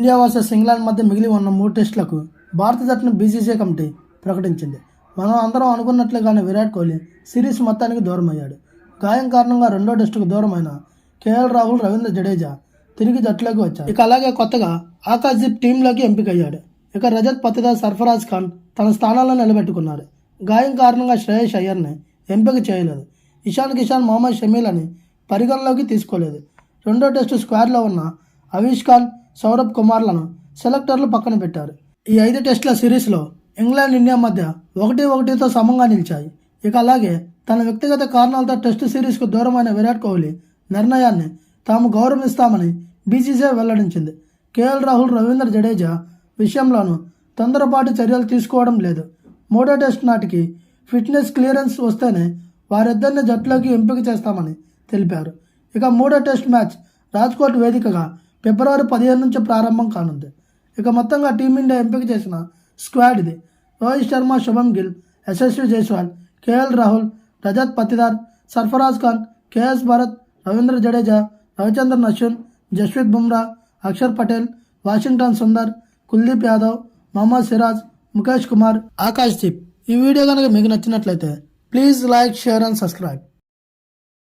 India versus England మధ్య మిగిలి ఉన్న 3 టెస్టులకు భారత జట్టును బీసీసీఐ కమిటీ ప్రకటించింది. మనం అందరం అనుకున్నట్లుగానే విరాట్ కోహ్లీ సిరీస్ మొత్తానికి దూరం అయ్యాడు. గాయం కారణంగా రెండో టెస్టుకు దూరమైన కేఎల్ రాహుల్, రవీంద్ర జడేజా తిరిగి జట్టులోకి వచ్చారు. ఇక అలాగే కొత్తగా ఆకాశ్దీప్ టీంలోకి ఎంపికయ్యాడు. ఇక రజత్ పతిదార్, సర్ఫరాజ్ ఖాన్ తన స్థానాల్లో నిలబెట్టుకున్నారు. గాయం కారణంగా శ్రేయస్ అయ్యర్ని ఎంపిక చేయలేదు. ఇషాన్ కిషాన్, మొహమ్మద్ షమీలని పరిగణలోకి తీసుకోలేదు. రెండో టెస్టు స్క్వాడ్లో ఉన్న అవీష్ ఖాన్, సౌరభ్ కుమార్లను సెలెక్టర్లు పక్కన పెట్టారు. ఈ 5 టెస్టుల సిరీస్లో ఇంగ్లాండ్, ఇండియా మధ్య 1-1తో సమంగా నిలిచాయి. ఇక అలాగే తన వ్యక్తిగత కారణాలతో టెస్టు సిరీస్కు దూరమైన విరాట్ కోహ్లీ నిర్ణయాన్ని తాము గౌరవిస్తామని బీసీసీఐ వెల్లడించింది. కేఎల్ రాహుల్, రవీంద్ర జడేజా విషయంలోనూ తొందరపాటు చర్యలు తీసుకోవడం లేదు. మూడో టెస్టు నాటికి ఫిట్నెస్ క్లియరెన్స్ వస్తేనే వారిద్దరిని జట్టులోకి ఎంపిక చేస్తామని తెలిపారు. ఇక మూడో టెస్ట్ మ్యాచ్ రాజ్కోట్ వేదికగా ఫిబ్రవరి 15 నుంచి ప్రారంభం కానుంది. ఇక మొత్తంగా టీమిండియా ఎంపిక చేసిన స్క్వాడ్ ఇది. Rohit Sharma, Shubman Gill, Yashasvi Jaiswal, KL Rahul, Rajat Patidar, Sarfaraz Khan, KS Bharat, Ravindra Jadeja, Ravichandran Ashwin, Jasprit Bumrah, Axar Patel, Washington Sundar, Kuldeep Yadav, Mohammed Siraj, Mukesh Kumar, Akashdeep. ఈ వీడియో కనుక మీకు నచ్చినట్లయితే please like, share and subscribe.